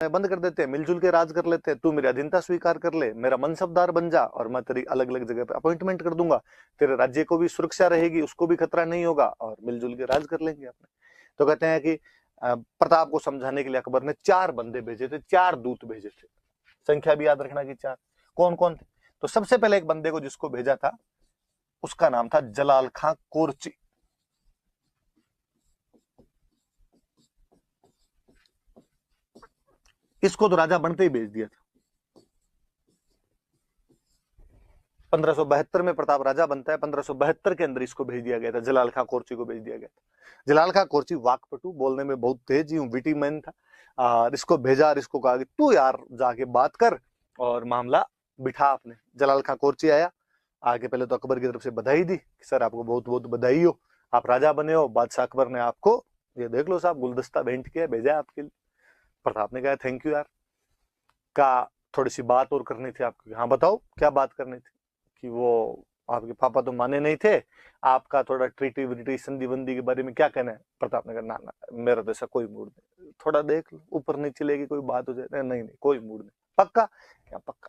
बंद कर देते हैं, मिलजुल के राज कर लेते हैं, तू मेरी अधीनता स्वीकार कर ले, मेरा मनसबदार बन जा और मैं तेरी अलग अलग जगह पे अपॉइंटमेंट कर दूंगा, तेरे राज्य को भी सुरक्षा रहेगी, उसको भी खतरा नहीं होगा और मिलजुल के राज कर लेंगे अपने। तो कहते हैं कि प्रताप को समझाने के लिए अकबर ने 4 बंदे भेजे थे, 4 दूत भेजे थे। संख्या भी याद रखना कि 4। कौन कौन थे? तो सबसे पहले एक बंदे को जिसको भेजा था उसका नाम था जलाल खां कोरची। इसको तो राजा बनते ही भेज दिया था। 1572 में प्रताप राजा बनता है, 1572 के अंदर इसको भेज दिया गया था, जलाल खां कोरची को भेज दिया गया था। जलाल खां कोरची वाकपटु, बोलने में बहुत तेज, यूं विटी मैन था। और इसको भेजा और इसको कहा कि तू यार जाके बात कर और मामला बिठा अपने। जलाल खां कोरची आया, आगे पहले तो अकबर की तरफ से बधाई दी कि सर आपको बहुत बहुत बधाई हो, आप राजा बने हो, बादशाह अकबर ने आपको ये देख लो साहब गुलदस्ता भेंट किया, भेजा है आपके लिए। प्रताप ने कहा थैंक यू यार, का थोड़ी सी बात और करनी थी आपकी। हाँ बताओ क्या बात करनी थी? कि वो आपके पापा तो माने नहीं थे, आपका थोड़ा ट्रीटी व्रीटी संधि वंदी के बारे में क्या कहना है? प्रताप ने कहा ना ना मेरा तो ऐसा कोई मूड नहीं, थोड़ा देख लो ऊपर नीचे लेके कोई बात हो जाए। नहीं नहीं कोई मूड नहीं। पक्का? क्या पक्का?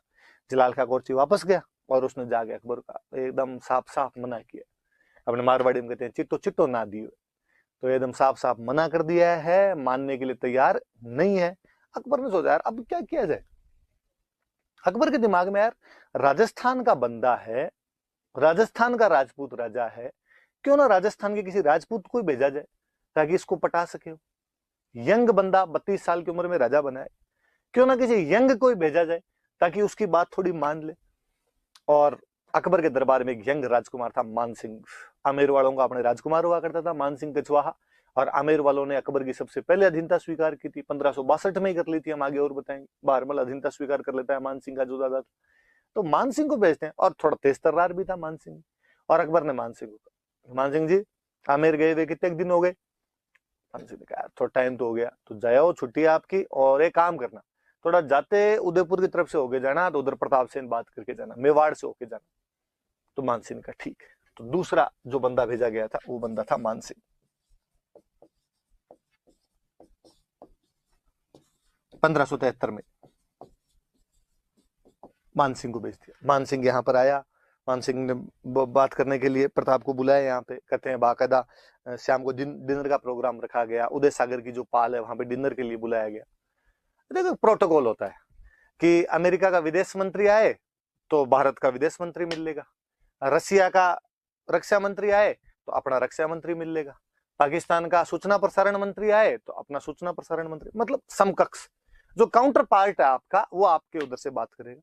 जलाल खां कोरची वापस गया और उसने जाके अकबर का एकदम साफ साफ मना किया। अपने मारवाड़ी में कहते हैं चिट्टो चिट्टो ना दियो, तो एकदम साफ साफ मना कर दिया है, मानने के लिए तैयार नहीं है। अकबर ने सोचा यार अब क्या किया जाए। अकबर के दिमाग में यार राजस्थान का बंदा है, राजस्थान का राजपूत राजा है, क्यों ना राजस्थान के किसी राजपूत को भेजा जाए ताकि इसको पटा सके। यंग बंदा 32 साल की उम्र में राजा बना है, क्यों ना किसी यंग को भेजा जाए ताकि उसकी बात थोड़ी मान ले। और अकबर के दरबार में एक यंग राजकुमार था मान सिंह। आमेर वालों का अपने राजकुमार हुआ करता था मान सिंह कछवाहा, और आमेर वालों ने अकबर की सबसे पहले अधीनता स्वीकार की थी, 1562 में ही कर ली थी, हम आगे और बताएंगे। बारमल अधीनता स्वीकार कर लेता है मान सिंह का जो दादा था। तो मान सिंह को भेजते हैं, और थोड़ा तेज तर्रार भी था मान सिंह। और अकबर ने मान सिंह को, मान सिंह जी आमेर गए हुए कितने दिन हो गए? मान सिंह ने कहा थोड़ा टाइम तो हो गया, तो जाओ छुट्टी आपकी, और एक काम करना थोड़ा जाते उदयपुर की तरफ से होके जाना, तो उधर प्रताप से बात करके जाना, मेवाड़ से होके जाना। तो मान सिंह का ठीक है। तो दूसरा जो बंदा भेजा गया था वो बंदा था मान सिंह। 1573 में मान सिंह को भेज दिया। मान सिंह यहाँ पर आया, मान सिंह ने बात करने के लिए प्रताप को बुलाया यहाँ पे। कहते हैं बाकायदा शाम को डिनर का प्रोग्राम रखा गया, उदय सागर की जो पाल है वहां पे डिनर के लिए बुलाया गया। देखो प्रोटोकॉल होता है कि अमेरिका का विदेश मंत्री आए तो भारत का विदेश मंत्री मिल लेगा, रसिया का रक्षा मंत्री आए तो अपना रक्षा मंत्री मिल लेगा, पाकिस्तान का सूचना प्रसारण मंत्री आए तो अपना सूचना प्रसारण मंत्री, मतलब समकक्ष जो काउंटर पार्ट है आपका वो आपके उधर से बात करेगा।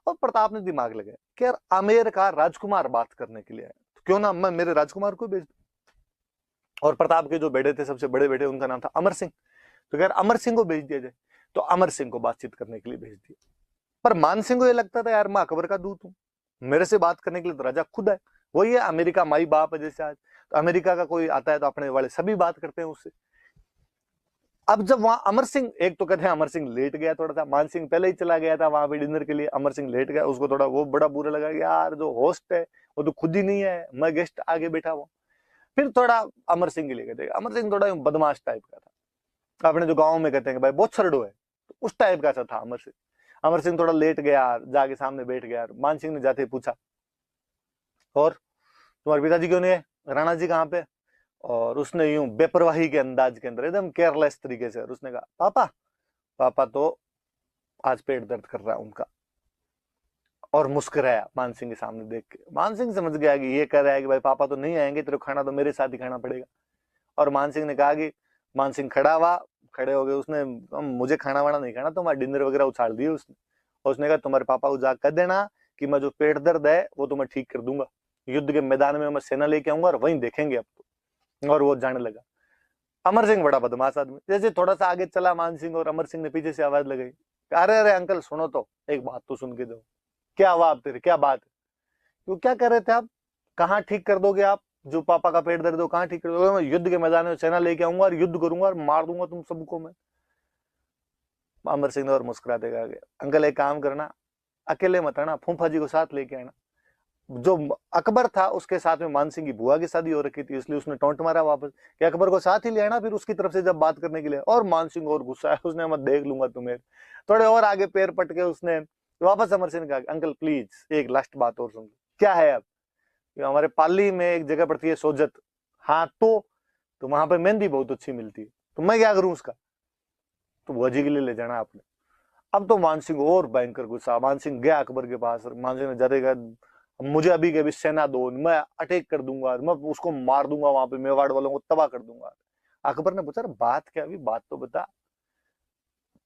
और प्रताप ने दिमाग लगाया कि यार आमेर का राजकुमार बात करने के लिए आया, तो क्यों ना मैं मेरे राजकुमार को भेज दूं। और प्रताप के जो बेटे थे सबसे बड़े बेटे उनका नाम था अमर सिंह, तो यार अमर सिंह को भेज दिया जाए। तो अमर सिंह को बातचीत करने के लिए भेज दिया। पर मान सिंह को यह लगता था यार मैं अकबर का दूत हूं, मेरे से बात करने के लिए तो राजा खुद है, वही है अमेरिका माई बाप है जैसे आज। तो अमेरिका का कोई आता है तो अपने वाले सभी बात करते हैं उससे। अब जब वहां अमर सिंह, एक तो कहते हैं अमर सिंह लेट गया थोड़ा सा, मान सिंह पहले ही चला गया था वहां पे डिनर के लिए, अमर सिंह लेट गया, उसको थोड़ा वो बड़ा बुरा लगा यार जो होस्ट है वो तो खुद ही नहीं है, मैं गेस्ट आगे बैठा हुआ। फिर थोड़ा अमर सिंह के लिए कहते हैं, अमर सिंह थोड़ा बदमाश टाइप का था, अपने जो गाँव में कहते हैं भाई बहुत छरडो है, तो उस टाइप का था अमर सिंह। अमर सिंह थोड़ा लेट गया, जाके सामने बैठ गया। मान सिंह ने जाते ही पूछा और तुम्हारे पिताजी क्यों नहीं है, राणा जी कहाँ पे? और उसने यूं बेपरवाही के अंदाज के अंदर एकदम केयरलेस तरीके से उसने कहा पापा, पापा तो आज पेट दर्द कर रहा है उनका। और मुस्कुराया मान सिंह के सामने देख के। मान सिंह समझ गया कि ये कह रहा है कि भाई पापा तो नहीं आएंगे, तेरे खाना तो मेरे साथ ही खाना पड़ेगा। और मान सिंह ने कहा कि मान सिंह खड़ा हुआ, खड़े हो गए, उसने मुझे खाना वाना नहीं खाना, तुम्हारा डिनर वगैरह उछाल दिए उसने। और उसने कहा तुम्हारे पापा को जाकर कह देना कि मैं जो पेट दर्द है वो तो मैं ठीक कर दूंगा, युद्ध के मैदान में मैं सेना लेके आऊंगा और वहीं देखेंगे अब तो। और वो जाने लगा। अमर सिंह बड़ा बदमाश आदमी, जैसे थोड़ा सा आगे चला मान सिंह और अमर सिंह ने पीछे से आवाज लगाई, अरे अरे अंकल सुनो तो, एक बात तो सुन के दो। क्या हुआ आप तेरे, क्या बात है? वो क्या कर रहे थे आप? कहाँ ठीक कर दोगे आप? जो पापा का पेट दर्द हो कहाँ ठीक कर दोगे? मैं युद्ध के मैदान में सेना लेके आऊंगा और युद्ध करूंगा और मार दूंगा तुम सबको मैं। अमर सिंह ने और मुस्कुराते कहा, अंकल एक काम करना, अकेले मत आना, फूफा जी को साथ लेके आना। जो अकबर था उसके साथ में मानसिंह की बुआ की शादी हो रखी थी, इसलिए उसने टोंट मारा वापस कि अकबर को साथ ही ले आना फिर उसकी तरफ से जब बात करने के लिए। और मानसिंह और गुस्सा है, उसने मैं देख लूंगा तुम्हें। थोड़े और आगे पैर पट के उसने वापस अमर सिंह ने कहा अंकल प्लीज एक लास्ट बात और सुन। क्या है अब? हमारे पाली में एक जगह पड़ती है सोजत, हाँ तो वहां पर मेहंदी बहुत अच्छी मिलती है, तो मैं क्या करूं उसका? तो बुआ जी के लिए ले जाना आपने। अब तो मानसिंह और भयंकर गुस्सा, मानसिंह गया अकबर के पास और मानसिंह ने जरेगा मुझे अभी के अभी सेना दो, मैं अटैक कर दूंगा, मैं उसको मार दूंगा, वहां पे मेवाड़ वालों को तबाह कर दूंगा। अकबर ने पूछा बात क्या, अभी बात तो बता,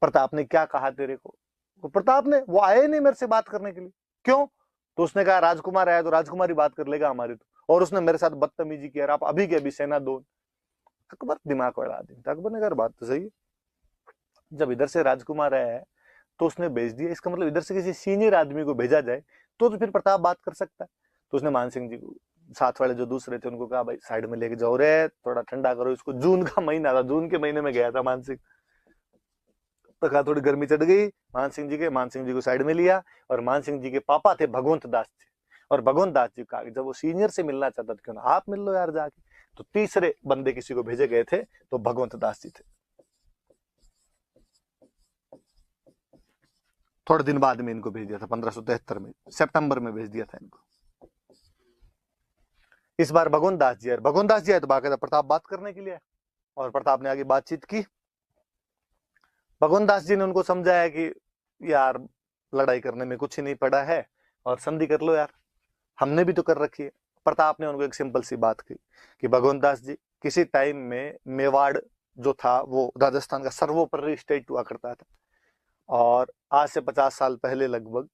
प्रताप ने क्या कहा तेरे को? तो प्रताप ने, वो आए नहीं मेरे से बात करने के लिए। क्यों? तो उसने कहा राजकुमार आया तो राजकुमार ही बात कर लेगा हमारी, तो और उसने मेरे साथ बदतमीजी किया, आप अभी के अभी सेना दो। अकबर दिमाग वाला आदमी था, अकबर ने कहा बात तो सही है, जब इधर से राजकुमार आया है तो उसने भेज दिया, इसका मतलब इधर से किसी सीनियर आदमी को भेजा जाए तो फिर प्रताप बात कर सकता है। तो उसने मान सिंह जी को, साथ वाले जो दूसरे थे उनको कहा भाई साइड में लेके जाओ रे, थोड़ा ठंडा करो इसको, जून का महीना था, जून के महीने में गया था मान सिंह, तो कहा थोड़ी गर्मी चढ़ गई मान सिंह जी को साइड में लिया। और मान सिंह जी के पापा थे भगवंत दास जी, और भगवंत दास जी कहा जब वो सीनियर से मिलना चाहता था क्यों ना आप मिल लो यार जाके। तो तीसरे बंदे किसी को भेजे गए थे, तो भगवंत दास जी थे। थोड़े दिन बाद में इनको भेज दिया था, 1573 में सितंबर में भेज दिया था इनको। इस बार भगवंत दास जी आए, भगवंत दास जी आए तो बाकायदा प्रताप बात करने के लिए, और प्रताप ने आगे बातचीत की। भगवंत दास जी ने उनको समझाया कि यार लड़ाई करने में कुछ ही नहीं पड़ा है, और संधि कर लो यार, हमने भी तो कर रखी है। प्रताप ने उनको एक सिंपल सी बात की कि भगवंत दास जी, किसी टाइम में मेवाड़ जो था वो राजस्थान का सर्वोपरि स्टेट हुआ करता था, और आज से 50 साल पहले लगभग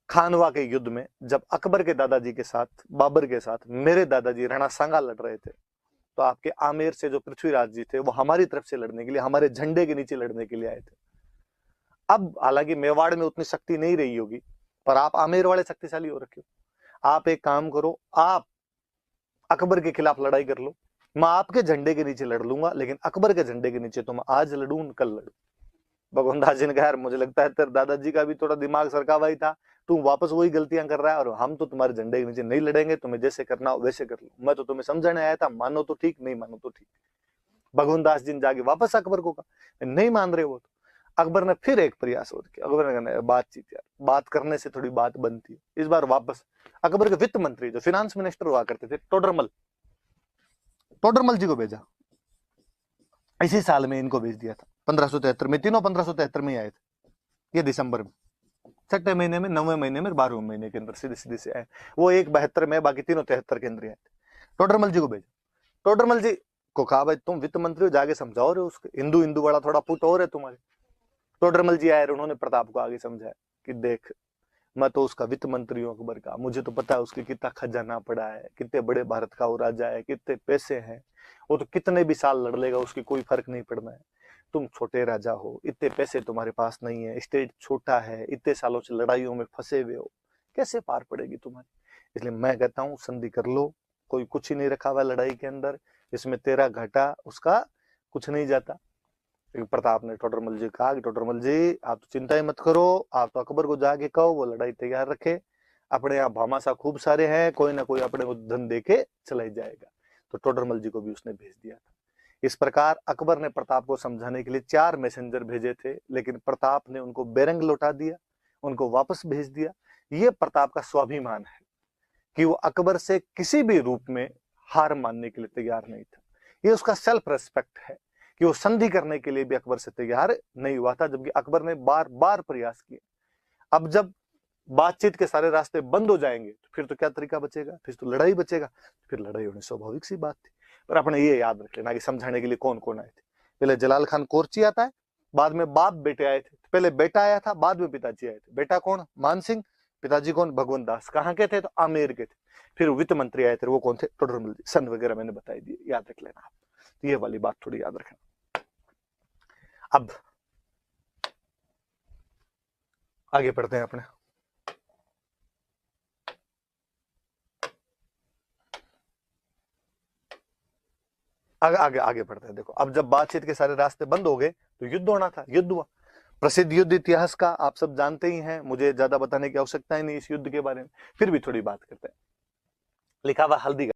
खानवा के युद्ध में जब अकबर के दादाजी के साथ, बाबर के साथ मेरे दादाजी राणा सांगा लड़ रहे थे, तो आपके आमेर से जो पृथ्वीराज जी थे वो हमारी तरफ से लड़ने के लिए, हमारे झंडे के नीचे लड़ने के लिए आए थे। अब हालांकि मेवाड़ में उतनी शक्ति नहीं रही होगी, पर आप आमेर वाले शक्तिशाली हो रखे हो, आप एक काम करो, आप अकबर के खिलाफ लड़ाई कर लो, मैं आपके झंडे के नीचे लड़ लूंगा, लेकिन अकबर के झंडे के नीचे तो मैं आज लड़ू कल लड़ू। भगवान दास जी ने कहा यार मुझे लगता है तेरे दादाजी का भी थोड़ा दिमाग सरका हुआ ही था, तू वापस वही गलतियां कर रहा है, और हम तो तुम्हारे झंडे के नीचे नहीं लड़ेंगे, तुम्हें जैसे करना हो वैसे कर लो, मैं तो तुम्हें समझाने आया था, मानो तो ठीक, नहीं मानो तो ठीक। भगवान दास जी ने जाके वापस अकबर को कहा नहीं मान रहे वो तो। अकबर ने फिर एक प्रयास और किया, अकबर ने कहा बातचीत यार, बात करने से थोड़ी बात बनती है। इस बार वापस अकबर के वित्त मंत्री जो फिनांस मिनिस्टर हुआ करते थे टोडरमल, टोडरमल जी को भेजा। इसी साल में इनको भेज दिया था 1573 में, तीनों 1573 में आए थे, ये दिसंबर में, छठे महीने में, 9वें महीने में, 12वें महीने के अंदर सीधे सीधे से आए। वो एक 72 में, बाकी तीनों 73 के अंदर आए थे। टोडरमल जी को भेजा, टोडरमल जी को कहा भाई तुम वित्त मंत्री हो, जाके समझाओ रे उसके, हिंदू हिंदू वाला थोड़ा पुट और है तुम्हारे। टोडरमल जी आए, उन्होंने प्रताप को आगे समझाया कि देख मैं तो उसका वित्त मंत्री हूँ अकबर का, मुझे तो पता है उसके कितना खजाना पड़ा है, कितने बड़े भारत का वो राजा है, कितने पैसे हैं, वो तो कितने भी साल लड़ लेगा, उसकी कोई फर्क नहीं पड़ना है। तुम छोटे राजा हो, इतने पैसे तुम्हारे पास नहीं है, स्टेट छोटा है, इतने सालों से लड़ाइयों में फंसे हुए हो, कैसे पार पड़ेगी तुम्हारी? इसलिए मैं कहता हूँ संधि कर लो, कोई कुछ ही नहीं रखा हुआ लड़ाई के अंदर, इसमें तेरा घाटा उसका कुछ नहीं जाता। प्रताप ने टोडरमल जी कहा कि टोडरमल जी आप तो चिंता ही मत करो, आप तो अकबर को जाके कहो वो लड़ाई तैयार रखे, अपने यहाँ भामाशाह खूब सारे हैं, कोई ना कोई अपने को धन दे के चला ही जाएगा। तो टोडरमल जी को भी उसने भेज दिया था। इस प्रकार अकबर ने प्रताप को समझाने के लिए 4 मैसेंजर भेजे थे, लेकिन प्रताप ने उनको बेरंग लौटा दिया, उनको वापस भेज दिया। ये प्रताप का स्वाभिमान है कि वो अकबर से किसी भी रूप में हार मानने के लिए तैयार नहीं था। ये उसका सेल्फ रेस्पेक्ट है कि वो संधि करने के लिए भी अकबर से तैयार नहीं हुआ था, जबकि अकबर ने बार बार प्रयास किए। अब जब बातचीत के सारे रास्ते बंद हो जाएंगे तो फिर तो क्या तरीका बचेगा, फिर तो लड़ाई बचेगा, फिर लड़ाई होनी स्वाभाविक सी बात थी। पर अपने ये याद रख लेना कि समझाने के लिए कौन कौन आए थे। पहले जलाल खान कोरची आता है, बाद में बाप बेटे आए थे, पहले बेटा आया था, बाद में पिताजी आए थे। बेटा कौन? मान सिंह। पिताजी कौन? भगवंत दास। कहाँ के थे? तो आमेर के थे। फिर वित्त मंत्री आए थे, वो कौन थे? टोडरमल जी। सन वगैरह मैंने बताई दिए, याद रख लेना आप, तो ये वाली बात थोड़ी याद रखना। अब आगे बढ़ते हैं अपने, आगे आगे आगे बढ़ते हैं। देखो अब जब बातचीत के सारे रास्ते बंद हो गए तो युद्ध होना था, युद्ध हुआ। प्रसिद्ध युद्ध इतिहास का आप सब जानते ही हैं, मुझे ज्यादा बताने की आवश्यकता ही नहीं इस युद्ध के बारे में, फिर भी थोड़ी बात करते हैं। लिखा हुआ हल्दी